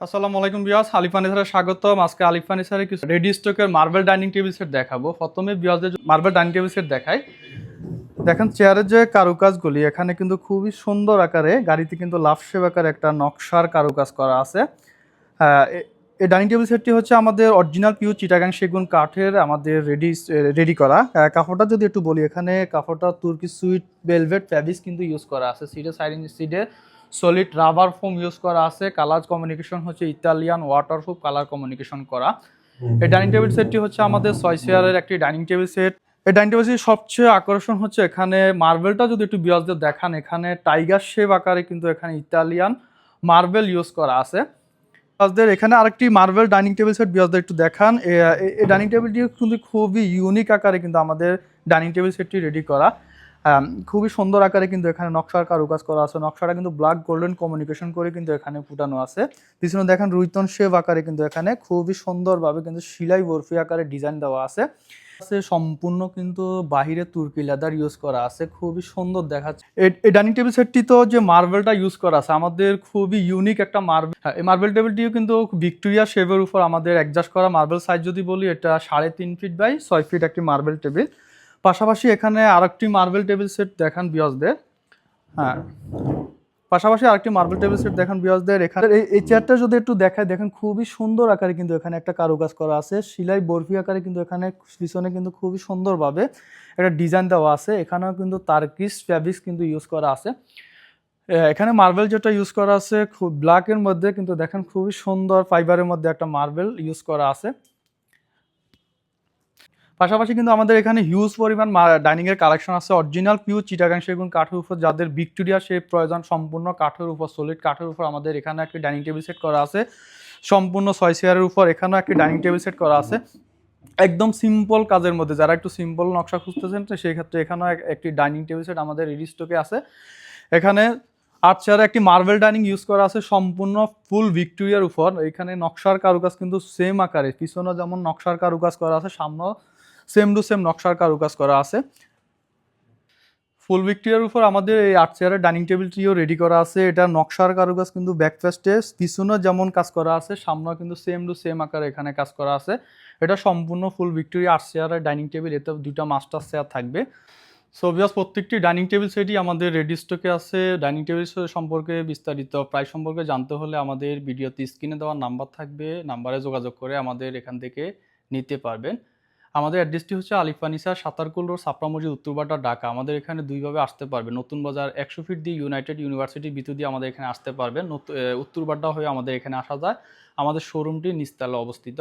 আসসালামু আলাইকুম বিয়াস, আলিফ ফার্নিচারে স্বাগতম। আজকে আলিফ ফার্নিচারে কিছু রেডি স্টকের মার্বেল ডাইনিং টেবিল সেট দেখাবো। প্রথমে বিয়াসদের মার্বেল ডাইনিং টেবিল সেট দেখাই। দেখেন চেয়ারের যে কারুকাজগুলি এখানে কিন্তু খুবই সুন্দর আকারে গাড়িতে কিন্তু লাভ শেপ আকারে একটা নকশার কারুকাজ করা আছে। এই ডাইনিং টেবিল সেটটি হচ্ছে আমাদের অরিজিনাল পিওর চিটাগাং সেগুন কাঠের আমাদের রেডি করা। কাপড়টা যদি একটু বলি, এখানে কাপড়টা তুর্কি সুইট ভেলভেট ফ্যাব্রিক্স কিন্তু ইউজ করা আছে। সিডে সলিড রাবার ফোম ইউজ করা আছে। কালার কমিউনিকেশন হচ্ছে ইতালিয়ান ওয়াটারপ্রুফ কালার কমিউনিকেশন করা। এই ডাইনিং টেবিল সেটটি হচ্ছে আমাদের 6 চেয়ারের একটি ডাইনিং টেবিল সেট। এই ডাইনিং টেবিল সেটের সবচেয়ে আকর্ষণ হচ্ছে এখানে মার্বেলটা যদি একটু বিয়াসদের দেখান, এখানে টাইগার শেপ আকারে কিন্তু এখানে ইতালিয়ান মার্বেল ইউজ করা আছে। বিয়াসদের এখানে আরেকটি মার্বেল ডাইনিং টেবিল সেট বিয়াসদের একটু দেখান। এই ডাইনিং টেবিলটি কিন্তু খুবই ইউনিক আকারে কিন্তু আমাদের ডাইনিং টেবিল সেটটি রেডি করা। খুবই সুন্দর আকারে কিন্তু এখানে নকশার কারুকাজ করা আছে। নকশাটা কিন্তু ব্ল্যাক গোল্ডেন কমিউনিকেশন করে কিন্তু এখানে ফুটানো আছে। পিছনে দেখেন রুইতন শেপ আকারে কিন্তু এখানে খুবই সুন্দরভাবে কিন্তু সেলাই বরফি আকারে ডিজাইন দেওয়া আছে। সম্পূর্ণ কিন্তু বাহিরে তুর্কি লেদার ইউজ করা আছে, খুবই সুন্দর দেখাচ্ছে। এই ডাইনিং টেবিল সেটটি তো যে মার্বেলটা ইউজ করা আছে আমাদের খুবই ইউনিক একটা মার্বেল। এই মার্বেল টেবিলটিও কিন্তু ভিক্টোরিয়া শেপের উপর আমাদের অ্যাডজাস্ট করা। মার্বেল সাইজ যদি বলি, এটা 3.5 ফিট বাই 6 ফিট একটি মার্বেল টেবিল। পাশাপাশি এখানে আরেকটি মার্বেল টেবিল সেট দেখান বিয়াসদের। হ্যাঁ, পাশাপাশি আরেকটি মার্বেল টেবিল সেট দেখান বিয়াসদের। এখানে এই চেয়ারটা যদি একটু দেখায়, দেখেন খুবই সুন্দর আকারে কিন্তু এখানে একটা কারুকাজ করা আছে। সেলাই বরফি আকারে কিন্তু এখানে পিছনে কিন্তু খুবই সুন্দরভাবে একটা ডিজাইন দেওয়া আছে। এখানেও কিন্তু তার্কিশ ফ্যাব্রিক্স কিন্তু ইউজ করা আছে। এখানে মার্বেল যেটা ইউজ করা আছে খুব ব্ল্যাকের মধ্যে কিন্তু দেখেন খুবই সুন্দর ফাইবারের মধ্যে একটা মার্বেল ইউজ করা আছে। পাশাপাশি কিন্তু আমাদের এখানে হিউজ পরিমাণ ডাইনিং এর কালেকশন আছে। অরিজিনাল পিওর চিটাগাং সেগুন কাঠের উপর যাদের ভিক্টোরিয়া শেপ প্রয়োজন, সম্পূর্ণ কাঠের উপর সলিড কাঠের উপর আমাদের এখানে একটি ডাইনিং টেবিল সেট করা আছে। সম্পূর্ণ 6 চেয়ারের উপর এখানেও একটি ডাইনিং টেবিল সেট করা আছে। একদম সিম্পল কাজের মধ্যে যারা একটু সিম্পল নকশা খুঁজতেছেন, তো সেই ক্ষেত্রে এখানেও একটি ডাইনিং টেবিল সেট আমাদের রেডি স্টকে আছে। এখানে 8 চেয়ারে একটি মার্বেল ডাইনিং ইউজ করা আছে সম্পূর্ণ ফুল ভিক্টোরিয়ার উপর। এখানে নকশার কারুকাজ কিন্তু সেম আকারে, পিছনে যেমন নকশার কারুকাজ করা আছে, সামনেও সেম টু সেম নকশার কারুকাজ করা আছে। ফুল ভিক্টোরিয়ার উপর আমাদের এই 8 চেয়ারের ডাইনিং টেবিলটিও রেডি করা আছে। এটা নকশার কারুকাজ কিন্তু ব্যাকফেস্টে পিছনেও যেমন কাজ করা আছে, সামনেও কিন্তু সেম টু সেম আকারে এখানে কাজ করা আছে। এটা সম্পূর্ণ ফুল ভিক্টোরিয়া 8 চেয়ারের ডাইনিং টেবিল। এতে 2টা মাস্টার চেয়ার থাকবে। সো বিকজ প্রত্যেকটি ডাইনিং টেবিল সেটই আমাদের রেডি স্টকে আছে। ডাইনিং টেবিল সম্পর্কে বিস্তারিত প্রাইস সম্পর্কে জানতে হলে আমাদের ভিডিওতে স্ক্রিনে দেওয়া নাম্বার থাকবে, নাম্বারে যোগাযোগ করে আমাদের এখান থেকে নিতে পারবেন। আমাদের অ্যাড্রেসটি হচ্ছে আলিফ ফার্নিচার, সাতারকুল রোড, ছাপড়া মসজিদ, উত্তরবাড্ডা, ঢাকা। আমাদের এখানে দুইভাবে আসতে পারবেন। নতুন বাজার 100 ফিট দিয়ে ইউনাইটেড ইউনিভার্সিটির ভিতর দিয়ে আমাদের এখানে আসতে পারবেন। উত্তরবাড্ডা হয়ে আমাদের এখানে আসা যায়। আমাদের শোরুমটি নিচতলা অবস্থিত।